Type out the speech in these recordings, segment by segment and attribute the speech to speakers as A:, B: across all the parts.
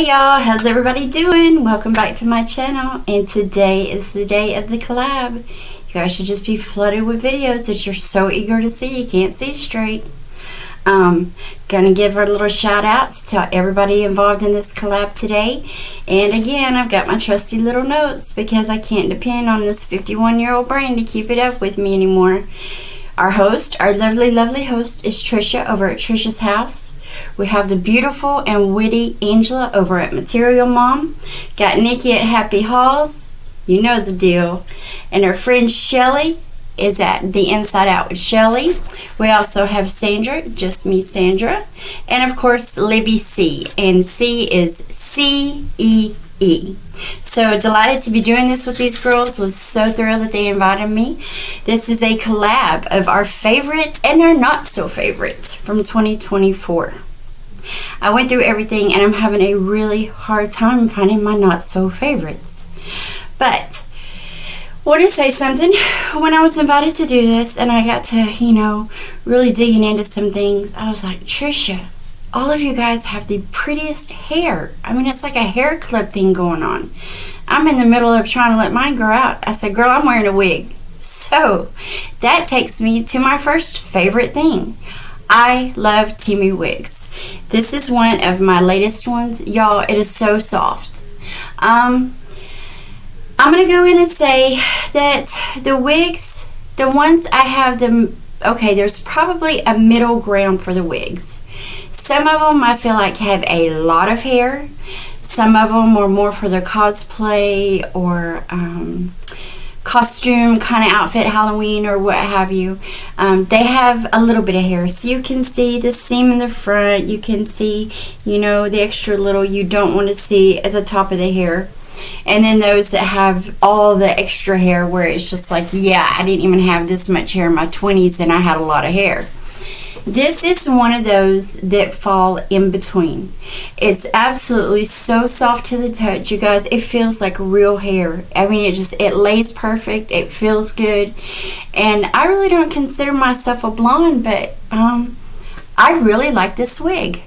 A: Hey y'all, how's everybody doing? Welcome back to my channel, and today is the day of the collab. You guys should just be flooded with videos that you're so eager to see you can't see straight. Gonna give a little shout outs to everybody involved in this collab today. And again, I've got my trusty little notes because I can't depend on this 51-year-old brain to keep it up with me anymore. Our host, our lovely host, is Trisha over at Trisha's house. We have the beautiful and witty Angela over at Material Mom. Got Nikki at Happy Halls. You know the deal. And our friend Shelly is at the Inside Out with Shelly. We also have Sandra, just me Sandra. And of course, Libby C. And C is C-E-E. So delighted to be doing this with these girls. Was so thrilled that they invited me. This is a collab of our favorite and our not so favorite from 2024. I went through everything and I'm having a really hard time finding my not so favorites. But I want to say something. When I was invited to do this and I got to, really digging into some things, I was like, Trisha, all of you guys have the prettiest hair. I mean, it's like a hair clip thing going on. I'm in the middle of trying to let mine grow out. I said, girl, I'm wearing a wig. So that takes me to my first favorite thing. I love Temu wigs. This is one of my latest ones. Y'all, it is so soft. I'm going to go in and say that the wigs, the ones I have them, okay, there's probably a middle ground for the wigs. Some of them I feel like have a lot of hair. Some of them are more for their cosplay or costume kind of outfit, Halloween or what have you. They have a little bit of hair, so you can see the seam in the front. You can see, the extra little you don't want to see at the top of the hair. And then those that have all the extra hair where it's just like, yeah, I didn't even have this much hair in my 20s and I had a lot of hair. This is one of those that fall in between. It's absolutely so soft to the touch, you guys. It feels like real hair. I mean, it lays perfect. It feels good. And I really don't consider myself a blonde, but I really like this wig.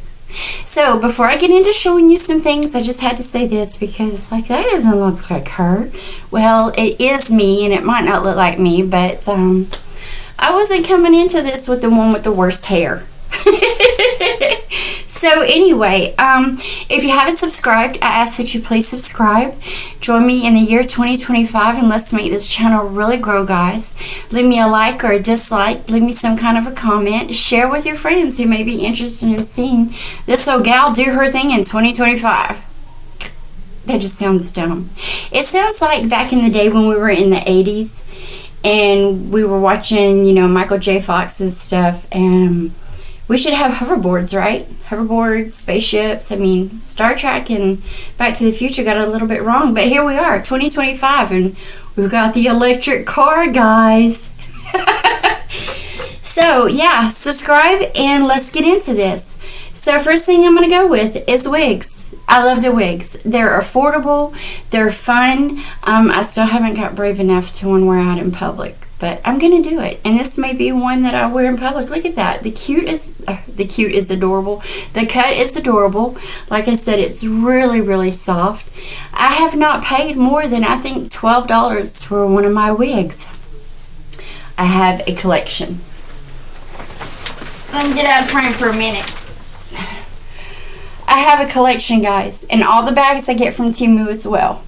A: So before I get into showing you some things, I just had to say this because that doesn't look like her. Well, it is me and it might not look like me, but I wasn't coming into this with the one with the worst hair. So anyway, if you haven't subscribed, I ask that you please subscribe. Join me in the year 2025 and let's make this channel really grow, guys. Leave me a like or a dislike. Leave me some kind of a comment. Share with your friends who may be interested in seeing this old gal do her thing in 2025. That just sounds dumb. It sounds like back in the day when we were in the 80s and we were watching, Michael J. Fox's stuff, and we should have hoverboards, right? Hoverboards, spaceships. I mean, Star Trek and Back to the Future got a little bit wrong, but here we are, 2025, and we've got the electric car, guys. So, yeah, subscribe and let's get into this. So, first thing I'm going to go with is wigs. I love the wigs. They're affordable. They're fun. I still haven't got brave enough to wear out in public, but I'm going to do it. And this may be one that I wear in public. Look at that. The cute is adorable. The cut is adorable. Like I said, it's really, really soft. I have not paid more than, I think, $12 for one of my wigs. I have a collection. Let me get out of frame for a minute. I have a collection, guys, and all the bags I get from Temu as well.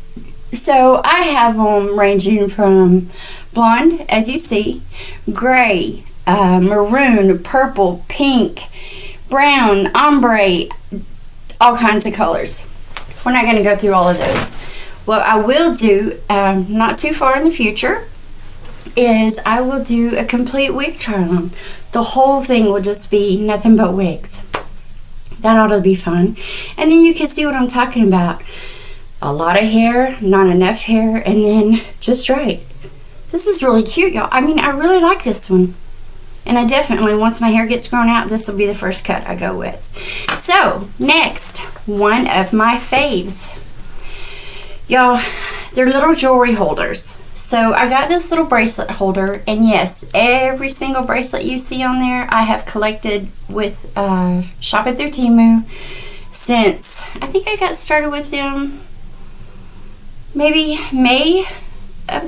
A: So I have them ranging from blonde, as you see, gray, maroon, purple, pink, brown, ombre, all kinds of colors. We're not going to go through all of those. What I will do, not too far in the future, is I will do a complete wig try-on. The whole thing will just be nothing but wigs. That ought to be fun. And then you can see what I'm talking about. A lot of hair, not enough hair, and then just right. This is really cute, y'all. I mean, I really like this one. And I definitely, once my hair gets grown out, this will be the first cut I go with. So, next, one of my faves. Y'all, they're little jewelry holders. So I got this little bracelet holder, and yes, every single bracelet you see on there I have collected with shopping through Temu. since I think I got started with them maybe May of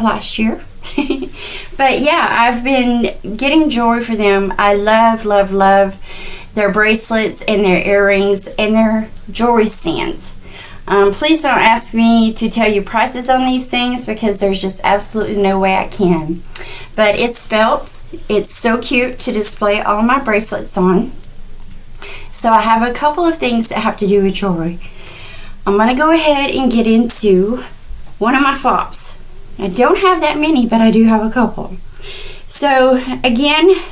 A: last year. But yeah, I've been getting jewelry for them. I love, love, love their bracelets and their earrings and their jewelry stands. Please don't ask me to tell you prices on these things because there's just absolutely no way I can. But it's felt. It's so cute to display all my bracelets on. So I have a couple of things that have to do with jewelry. I'm going to go ahead and get into one of my flops. I don't have that many, but I do have a couple. So again,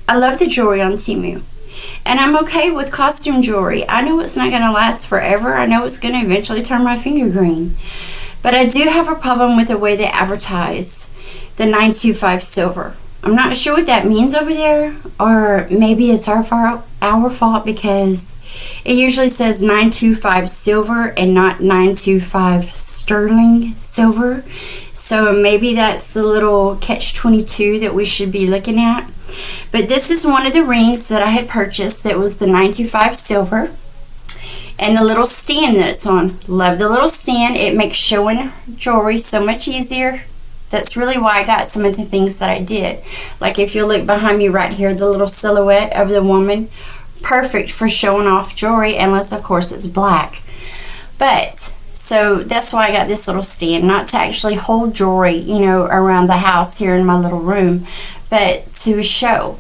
A: I love the jewelry on Temu. And I'm okay with costume jewelry. I know it's not going to last forever. I know it's going to eventually turn my finger green. But I do have a problem with the way they advertise the 925 silver. I'm not sure what that means over there, or maybe it's our fault because it usually says 925 silver and not 925 sterling silver. So maybe that's the little catch-22 that we should be looking at. But this is one of the rings that I had purchased that was the 925 silver. And the little stand that it's on. Love the little stand. It makes showing jewelry so much easier. That's really why I got some of the things that I did. Like if you look behind me right here, the little silhouette of the woman. Perfect for showing off jewelry, unless of course it's black. But so that's why I got this little stand, not to actually hold jewelry, you know, around the house here in my little room, but to show.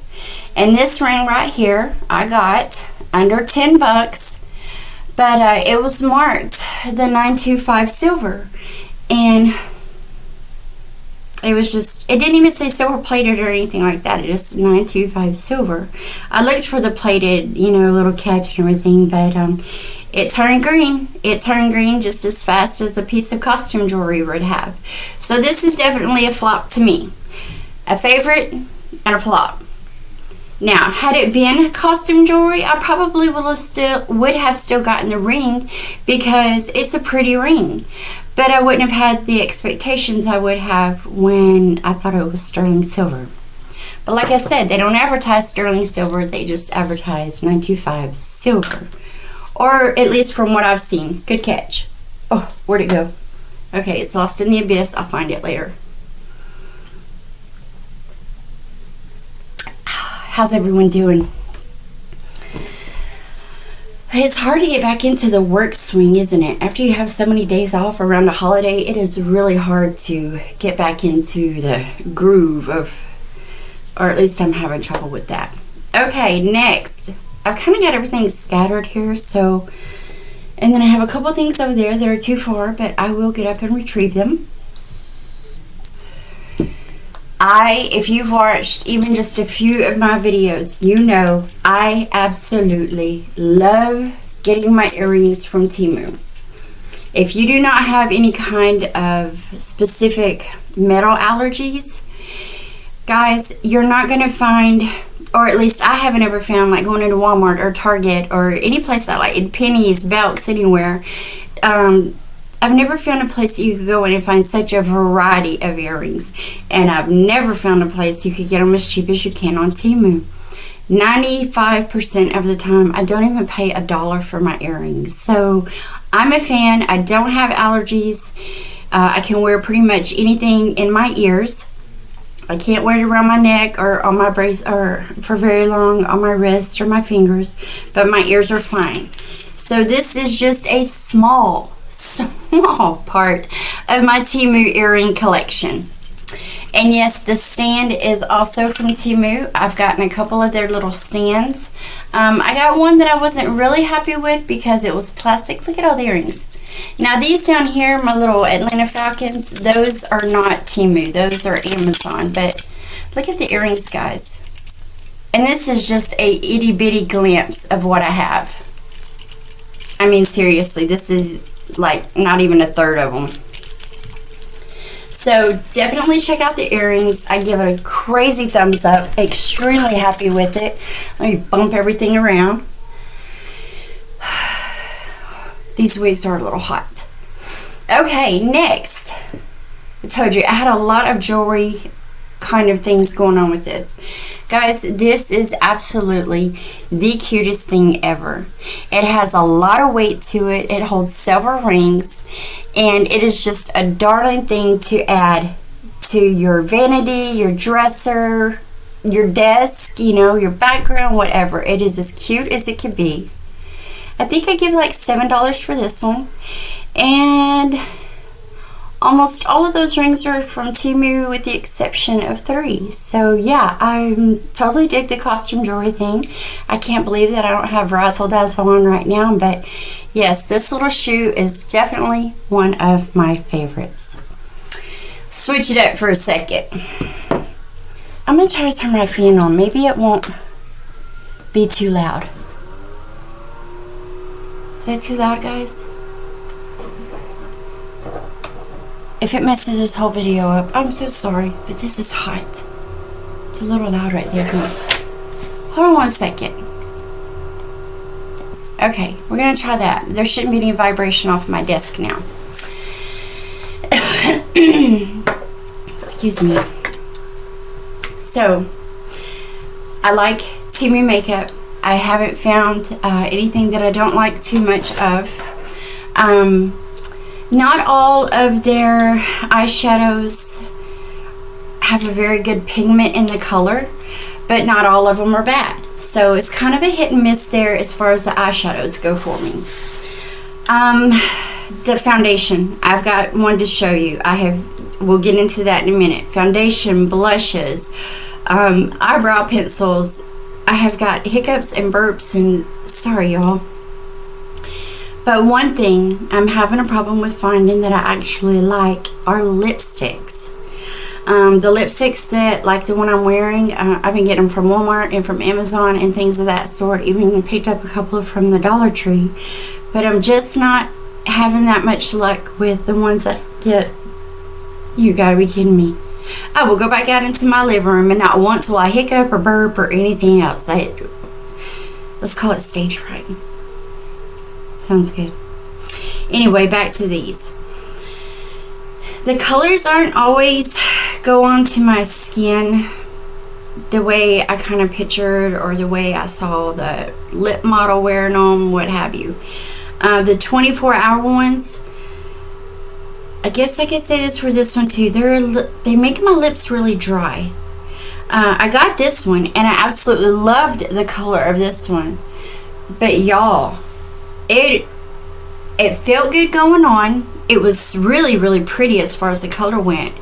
A: And this ring right here, I got under 10 bucks, but it was marked the 925 silver. And it was just, it didn't even say silver plated or anything like that. It just 925 silver. I looked for the plated, you know, little catch and everything, but it turned green. It turned green just as fast as a piece of costume jewelry would have. So this is definitely a flop to me. A favorite and a flop. Now, had it been costume jewelry, I probably would have still gotten the ring because it's a pretty ring. But I wouldn't have had the expectations I would have when I thought it was sterling silver. But like I said, they don't advertise sterling silver. They just advertise 925 silver. Or at least from what I've seen. Good catch. Oh, where'd it go? Okay, it's lost in the abyss. I'll find it later. How's everyone doing? It's hard to get back into the work swing, isn't it? After you have so many days off around a holiday, it is really hard to get back into the groove of, or at least I'm having trouble with that. Okay, next. I've kind of got everything scattered here, so, and then I have a couple things over there that are too far, but I will get up and retrieve them. If you've watched even just a few of my videos, you know I absolutely love getting my earrings from Temu. If you do not have any kind of specific metal allergies, guys, you're not going to find, or at least I haven't ever found, like going into Walmart or Target or any place like Penny's, Belk's, anywhere. I've never found a place that you could go in and find such a variety of earrings. And I've never found a place you could get them as cheap as you can on Temu. 95% of the time, I don't even pay $1 for my earrings. So I'm a fan. I don't have allergies. I can wear pretty much anything in my ears. I can't wear it around my neck or on my brace or for very long on my wrists or my fingers, but my ears are fine. So this is just a small part of my Temu earring collection. And yes, the stand is also from Temu. I've gotten a couple of their little stands. I got one that I wasn't really happy with because it was plastic. Look at all the earrings. Now these down here, my little Atlanta Falcons, those are not Temu. Those are Amazon. But look at the earrings, guys. And this is just a itty bitty glimpse of what I have. I mean, seriously, this is like not even a third of them. So definitely check out the earrings. I give it a crazy thumbs up. Extremely happy with it. Let me bump everything around. These wigs are a little hot. Okay, next. I told you I had a lot of jewelry kind of things going on with this. Guys, this is absolutely the cutest thing ever. It has a lot of weight to it. It holds several rings, and it is just a darling thing to add to your vanity, your dresser, your desk, you know, your background, whatever. It is as cute as it could be. I think I give like $7 for this one, and almost all of those rings are from Temu with the exception of 3. So yeah, I totally dig the costume jewelry thing. I can't believe that I don't have razzle dazzle on right now, but yes, this little shoe is definitely one of my favorites. Switch it up for a second. I'm going to try to turn my fan on. Maybe it won't be too loud. Is that too loud, guys? If it messes this whole video up, I'm so sorry, but this is hot. It's a little loud right there. Hold on one second. Okay, we're going to try that. There shouldn't be any vibration off my desk now. Excuse me. So, I like Temu makeup. I haven't found anything that I don't like too much of. Not all of their eyeshadows have a very good pigment in the color, but not all of them are bad. So it's kind of a hit and miss there as far as the eyeshadows go for me. The foundation, I've got one to show you. We'll get into that in a minute. Foundation, blushes, eyebrow pencils. I have got hiccups and burps, and sorry y'all. But one thing I'm having a problem with finding that I actually like are lipsticks. The lipsticks that, like the one I'm wearing, I've been getting them from Walmart and from Amazon and things of that sort. Even picked up a couple from the Dollar Tree. But I'm just not having that much luck with the ones that I get. You gotta be kidding me. I will go back out into my living room and not once will I hiccup or burp or anything else. Let's call it stage fright. Sounds good. Anyway, back to these. The colors aren't always go on to my skin the way I kind of pictured or the way I saw the lip model wearing them, what have you. The 24-hour ones, I guess I could say this for this one too. They make my lips really dry. I got this one and I absolutely loved the color of this one. But y'all, it felt good going on. It was really, really pretty as far as the color went.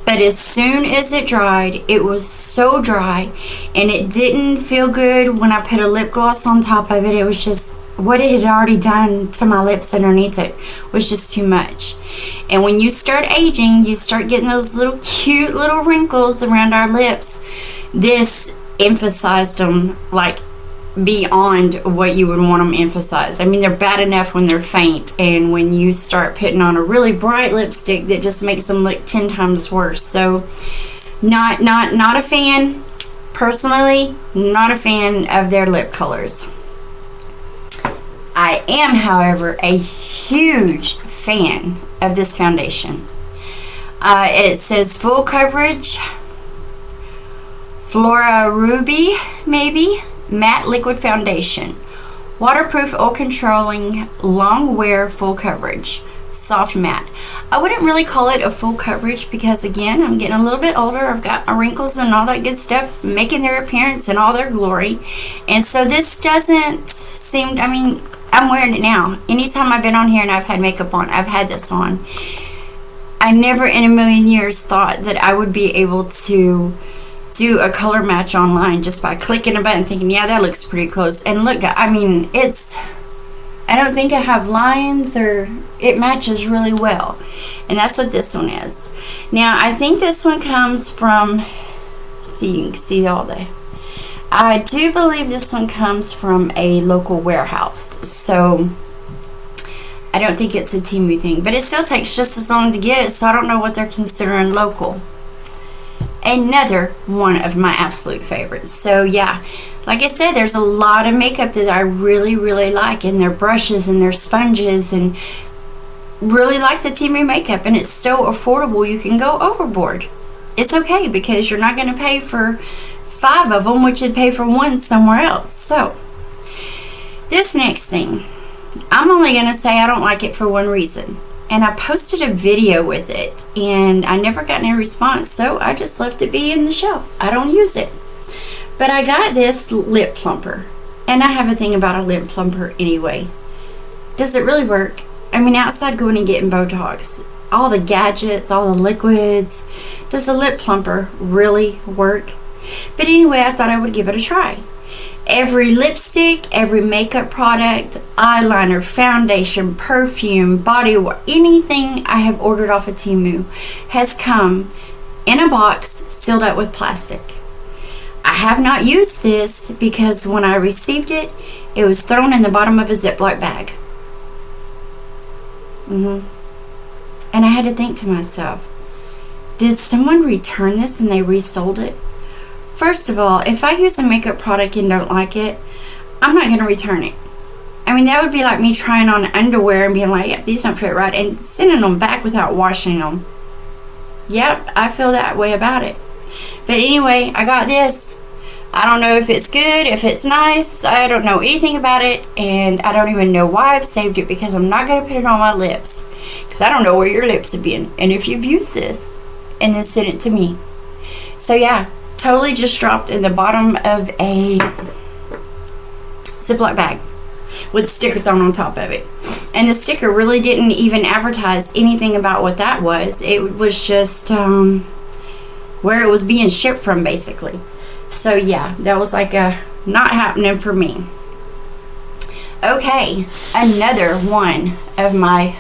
A: But as soon as it dried, it was so dry. And it didn't feel good when I put a lip gloss on top of it. It was just, what it had already done to my lips underneath it was just too much. And when you start aging, you start getting those little cute little wrinkles around our lips. This emphasized them like beyond what you would want them emphasized. I mean, they're bad enough when they're faint, and when you start putting on a really bright lipstick, that just makes them look 10 times worse. So not a fan. Personally, not a fan of their lip colors. I am, however, a huge fan of this foundation. It says full coverage, Flora Ruby, maybe, matte liquid foundation, waterproof, oil controlling, long wear, full coverage, soft matte. I wouldn't really call it a full coverage because, again, I'm getting a little bit older. I've got my wrinkles and all that good stuff making their appearance in all their glory, and so this doesn't seem, I mean, I'm wearing it now. Anytime I've been on here and I've had makeup on, I've had this on. I never in a million years thought that I would be able to do a color match online just by clicking a button thinking, yeah, that looks pretty close. And look, I mean, I don't think I have lines, or it matches really well. And that's what this one is. Now, I think this one comes from, see, you can see all the, I do believe this one comes from a local warehouse. So I don't think it's a Temu thing, but it still takes just as long to get it, so I don't know what they're considering local. Another one of my absolute favorites. So yeah, like I said, there's a lot of makeup that I really, really like, and their brushes and their sponges, and really like the Temu makeup, and it's so affordable you can go overboard. it's okay because you're not going to pay for 5 of them, which you'd pay for one somewhere else. So this next thing, I'm only going to say I don't like it for one reason. And I posted a video with it and I never got any response, so I just left it be in the shelf. I don't use it. But I got this lip plumper, and I have a thing about a lip plumper anyway. Does it really work? I mean, outside going and getting Botox, all the gadgets, all the liquids, does the lip plumper really work? But anyway, I thought I would give it a try. Every lipstick, every makeup product, eyeliner, foundation, perfume, body wash, anything I have ordered off of Temu has come in a box sealed up with plastic. I have not used this because when I received it, it was thrown in the bottom of a Ziploc bag. And I had to think to myself, did someone return this and they resold it? First of all, if I use a makeup product and don't like it, I'm not going to return it. I mean, that would be like me trying on underwear and being like, yep, these don't fit right, and sending them back without washing them. Yep, I feel that way about it. But anyway, I got this. I don't know if it's good, if it's nice. I don't know anything about it, and I don't even know why I've saved it because I'm not going to put it on my lips because I don't know where your lips have been and if you've used this and then sent it to me. So yeah, totally just dropped in the bottom of a Ziploc bag with a sticker thrown on top of it. And the sticker really didn't even advertise anything about what that was. It was just where it was being shipped from, basically. So yeah, that was like a not happening for me. Okay, another one of my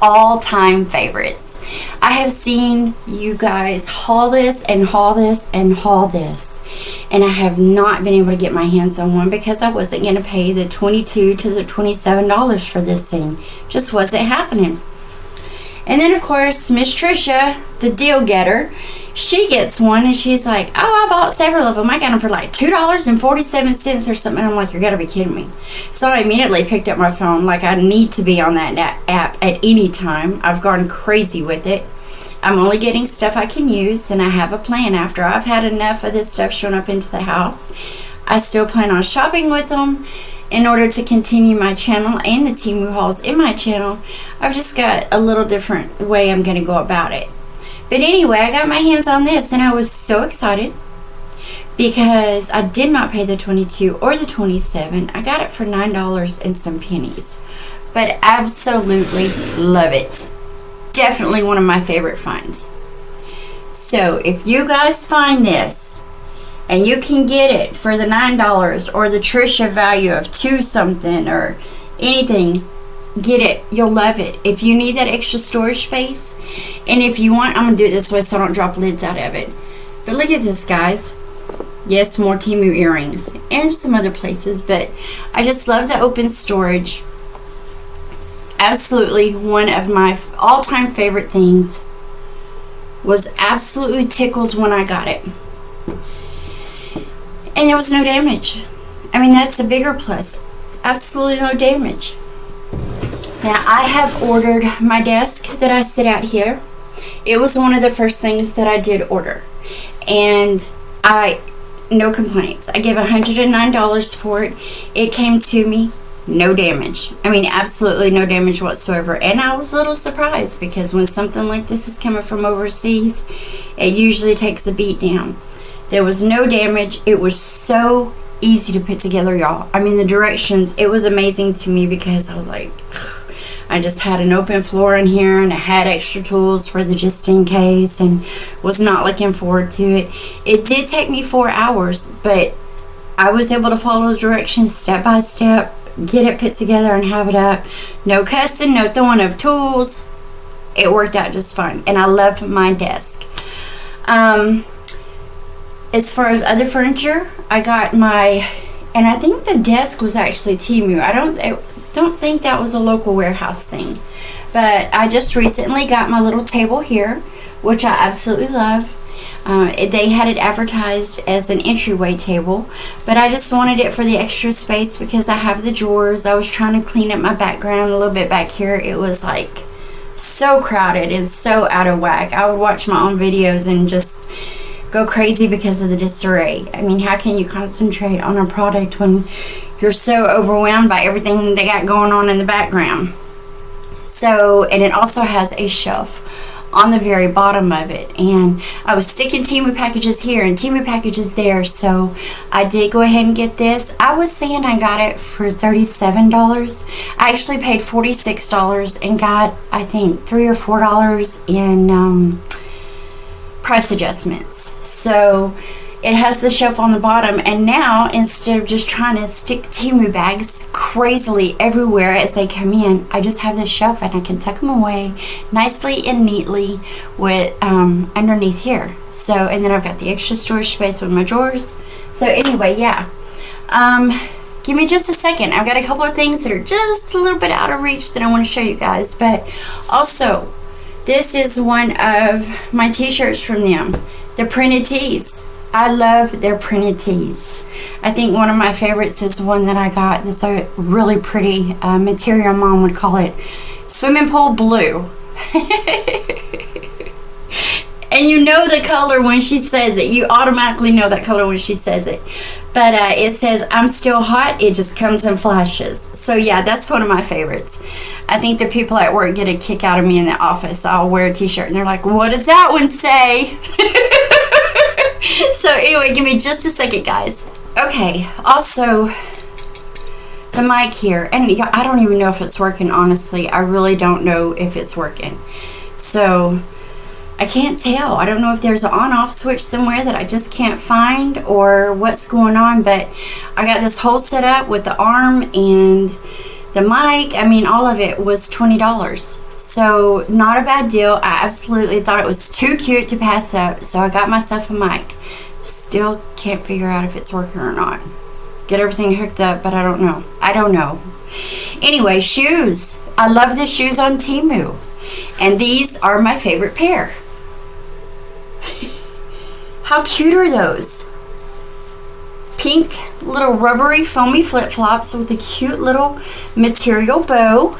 A: all-time favorites. I have seen you guys haul this and haul this and haul this, and I have not been able to get my hands on one because I wasn't going to pay the $22 to the $27 for this thing. Just wasn't happening. And then of course Miss Trisha, the deal getter, she gets one and she's like, oh, I bought several of them. I got them for like $2.47 or something. I'm like, you gotta be kidding me. So I immediately picked up my phone, like I need to be on that app at any time. I've gone crazy with it. I'm only getting stuff I can use, and I have a plan. After I've had enough of this stuff showing up into the house, I still plan on shopping with them in order to continue my channel and the Temu hauls in my channel. I've just got a little different way I'm going to go about it. But anyway, I got my hands on this and I was so excited because I did not pay the $22 or the $27. I got it for $9 and some pennies. But absolutely love it. Definitely one of my favorite finds. So if you guys find this and you can get it for the $9 or the Trisha value of $2 something or anything, get it. You'll love it. If you need that extra storage space, and if you want, I'm gonna do it this way so I don't drop lids out of it. But look at this, guys. Yes, more Temu earrings and some other places, but I just love the open storage. Absolutely one of my all-time favorite things. Was absolutely tickled when I got it. And there was no damage. I mean, that's a bigger plus. Absolutely no damage. Now, I have ordered my desk that I sit at here. It was one of the first things that I did order. And no complaints. I gave $109 for it. It came to me. No damage. I mean, absolutely no damage whatsoever. And I was a little surprised because when something like this is coming from overseas, it usually takes a beat down. There was no damage. It was so easy to put together, y'all. I mean, the directions, it was amazing to me because I was like, I just had an open floor in here and I had extra tools for the just in case and was not looking forward to it. It did take me 4 hours, but I was able to follow the directions step by step, get it put together and have it up. No cussing, no throwing of tools. It worked out just fine, and I love my desk. As far as other furniture, I got my, and I think the desk was actually Temu. I don't think that was a local warehouse thing, but I just recently got my little table here, which I absolutely love. They had it advertised as an entryway table, but I just wanted it for the extra space because I have the drawers. I was trying to clean up my background a little bit back here. It was like so crowded and so out of whack. I would watch my own videos and just go crazy because of the disarray. I mean, how can you concentrate on a product when you're so overwhelmed by everything they got going on in the background? So, and it also has a shelf on the very bottom of it, and I was sticking Temu packages here and Temu packages there, so I did go ahead and get this. I was saying I got it for $37. I actually paid $46 and got, I think, $3 or $4 in price adjustments. So it has the shelf on the bottom, and now instead of just trying to stick Temu bags crazily everywhere as they come in, I just have this shelf and I can tuck them away nicely and neatly with underneath here. So, and then I've got the extra storage space with my drawers. So anyway, yeah, give me just a second. I've got a couple of things that are just a little bit out of reach that I want to show you guys. But also, this is one of my t-shirts from them, the printed tees. I love their printed tees. I think one of my favorites is one that I got that's a really pretty material. Mom would call it swimming pool blue. And you know the color when she says it. You automatically know that color when she says it. But it says, "I'm still hot." It just comes in flashes. So yeah, that's one of my favorites. I think the people at work get a kick out of me in the office. I'll wear a t-shirt and they're like, "What does that one say?" So anyway, give me just a second, guys. Okay, also the mic here, and I don't even know if it's working, honestly. I really don't know if it's working. So I can't tell. I don't know if there's an on-off switch somewhere that I just can't find or what's going on, but I got this whole setup with the arm and the mic. I mean, all of it was $20. So not a bad deal. I absolutely thought it was too cute to pass up. So I got myself a mic. Still can't figure out if it's working or not. Get everything hooked up, but I don't know. I don't know. Anyway, shoes. I love the shoes on Temu. And these are my favorite pair. How cute are those? Pink little rubbery foamy flip-flops with a cute little material bow.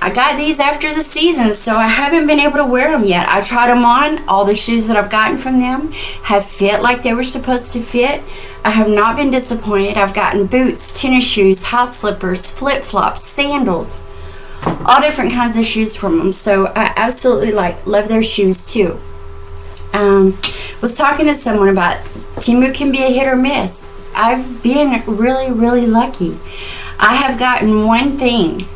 A: I got these after the season, so I haven't been able to wear them yet. I tried them on. All the shoes that I've gotten from them have fit like they were supposed to fit. I have not been disappointed. I've gotten boots, tennis shoes, house slippers, flip-flops, sandals, all different kinds of shoes from them. So I absolutely love their shoes too. Was talking to someone about Temu can be a hit or miss. I've been really, really lucky. I have gotten one thing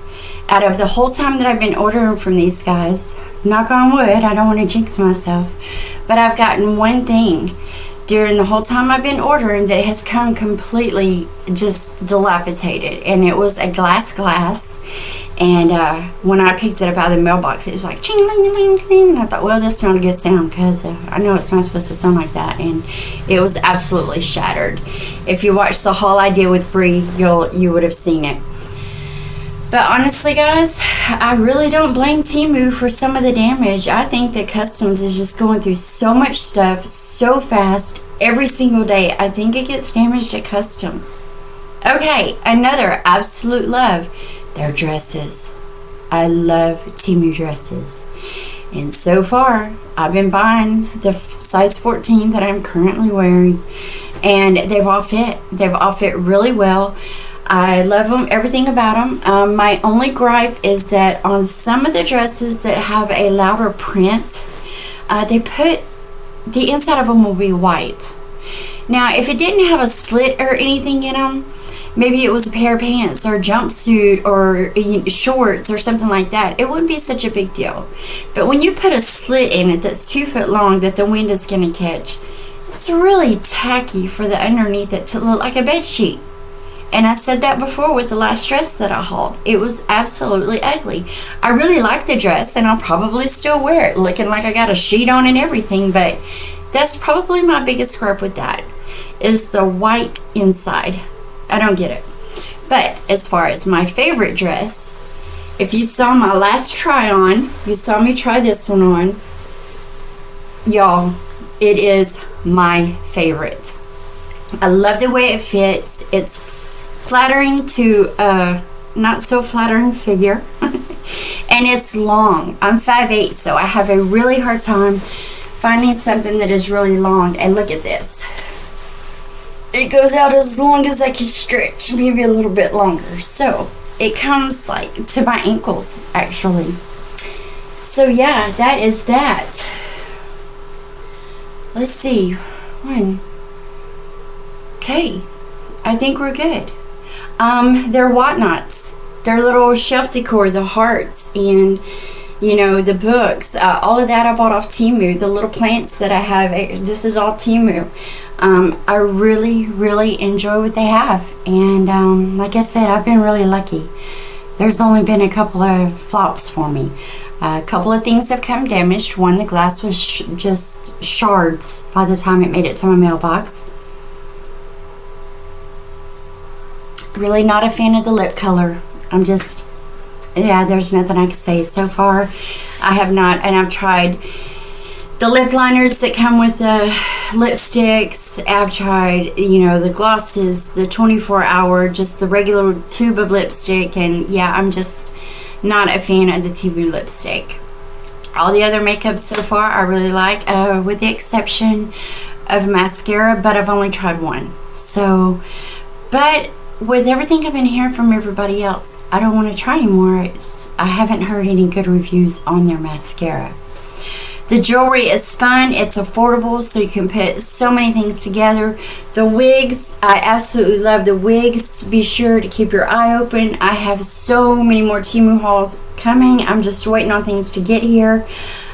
A: out of the whole time that I've been ordering from these guys. Knock on wood, I don't want to jinx myself, but I've gotten one thing during the whole time I've been ordering that has come completely just dilapidated, and it was a glass. And when I picked it up out of the mailbox, it was like ching ling ling ling, and I thought, well, that's not a good sound because I know it's not supposed to sound like that. And it was absolutely shattered. If you watched the haul I did with Bree, you would have seen it. But honestly, guys, I really don't blame Temu for some of the damage. I think that Customs is just going through so much stuff so fast every single day. I think it gets damaged at Customs. Okay, another absolute love. Their dresses. I love Temu dresses. And so far, I've been buying the size 14 that I'm currently wearing. And they've all fit. They've all fit really well. I love them, everything about them. My only gripe is that on some of the dresses that have a louder print, they put the inside of them will be white. Now, if it didn't have a slit or anything in them, maybe it was a pair of pants or a jumpsuit or shorts or something like that, it wouldn't be such a big deal. But when you put a slit in it that's 2 foot long that the wind is going to catch, it's really tacky for the underneath it to look like a bed sheet. And I said that before with the last dress that I hauled. It was absolutely ugly. I really like the dress, and I'll probably still wear it, looking like I got a sheet on and everything, but that's probably my biggest gripe with that, is the white inside. I don't get it. But as far as my favorite dress, if you saw my last try on, you saw me try this one on, y'all, it is my favorite. I love the way it fits. It's flattering to not so flattering figure. And it's long. I'm 5'8", so I have a really hard time finding something that is really long. And look at this. It goes out as long as I can stretch, maybe a little bit longer. So it comes like to my ankles, actually. So yeah, that is that. Let's see. One. Okay. I think we're good. They're whatnots. They're little shelf decor, the hearts, and you know, the books, all of that I bought off Temu. The little plants that I have, this is all Temu. I really enjoy what they have, and like I said, I've been really lucky. There's only been a couple of flops for me. A couple of things have come damaged. One, the glass was just shards by the time it made it to my mailbox. Really not a fan of the lip color. I'm just, yeah, there's nothing I can say so far. I have not, and I've tried the lip liners that come with the lipsticks. I've tried, you know, the glosses, the 24-hour, just the regular tube of lipstick, and yeah, I'm just not a fan of the Temu lipstick. All the other makeup so far I really like, with the exception of mascara, but I've only tried one. So, but with everything I've been hearing from everybody else, I don't want to try anymore. I haven't heard any good reviews on their mascara. The jewelry is fun. It's affordable, so you can put so many things together. The wigs, I absolutely love the wigs. Be sure to keep your eye open. I have so many more Temu hauls coming. I'm just waiting on things to get here.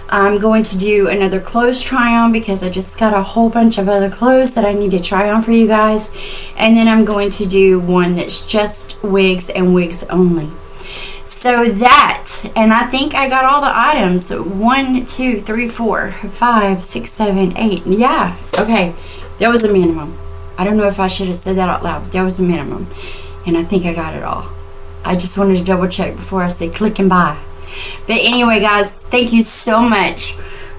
A: I'm going to do another clothes try on because I just got a whole bunch of other clothes that I need to try on for you guys. And then I'm going to do one that's just wigs and wigs only. So that, and I think I got all the items. 1, 2, 3, 4, 5, 6, 7, 8. Yeah, okay. That was a minimum. I don't know if I should have said that out loud, but that was a minimum. And I think I got it all. I just wanted to double check before I say click and buy. But anyway, guys, thank you so much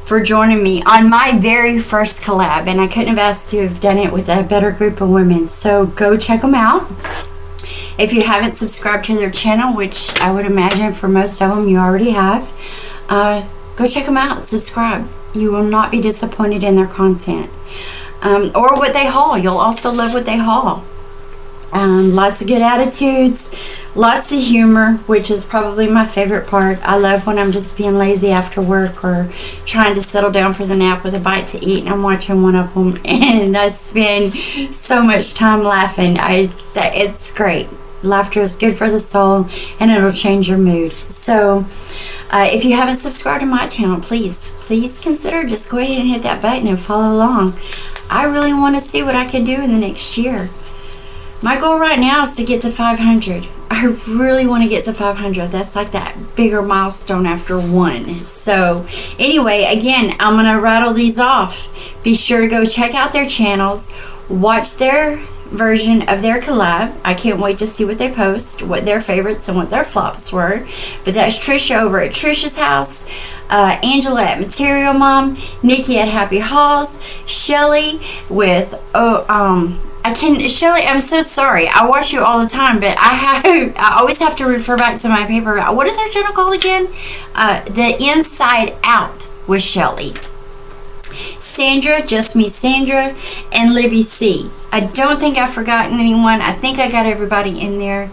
A: for joining me on my very first collab. And I couldn't have asked to have done it with a better group of women. So go check them out. If you haven't subscribed to their channel, which I would imagine for most of them you already have, go check them out. Subscribe. You will not be disappointed in their content. Or what they haul. You'll also love what they haul. Lots of good attitudes, lots of humor, which is probably my favorite part. I love when I'm just being lazy after work or trying to settle down for the nap with a bite to eat, and I'm watching one of them, and I spend so much time laughing. It's great. Laughter is good for the soul, and it'll change your mood. So if you haven't subscribed to my channel, please consider just go ahead and hit that button and follow along. I really want to see what I can do in the next year. My goal right now is to get to 500. I really want to get to 500. That's like that bigger milestone after 1. So anyway, again, I'm going to rattle these off. Be sure to go check out their channels. Watch their version of their collab. I can't wait to see what they post, what their favorites and what their flops were. But that's Trisha over at Trisha's house, Angela at Material Mom, Nikki at Happy Hauls, Shelly with Shelly, I'm so sorry. I watch you all the time, but I always have to refer back to my paper. What is her channel called again? The Inside Out with Shelly. Sandra, just me, Sandra, and Libby C. I don't think I've forgotten anyone. I think I got everybody in there.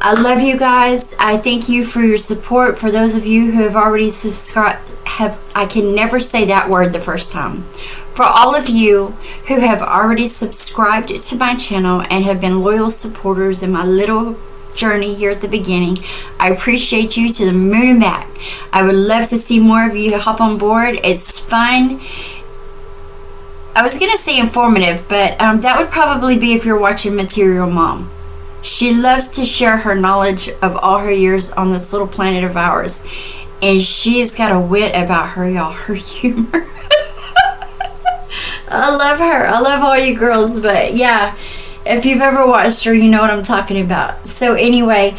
A: I love you guys. I thank you for your support. For those of you who have already subscribed, I can never say that word the first time. For all of you who have already subscribed to my channel and have been loyal supporters in my little journey here at the beginning, I appreciate you to the moon and back. I would love to see more of you hop on board. It's fun. I was going to say informative, but that would probably be if you're watching Material Mom. She loves to share her knowledge of all her years on this little planet of ours. And she's got a wit about her, y'all. Her humor. I love her. I love all you girls. But yeah, if you've ever watched her, you know what I'm talking about. So anyway,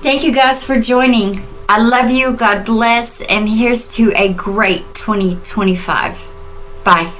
A: thank you guys for joining. I love you. God bless. And here's to a great 2025. Bye.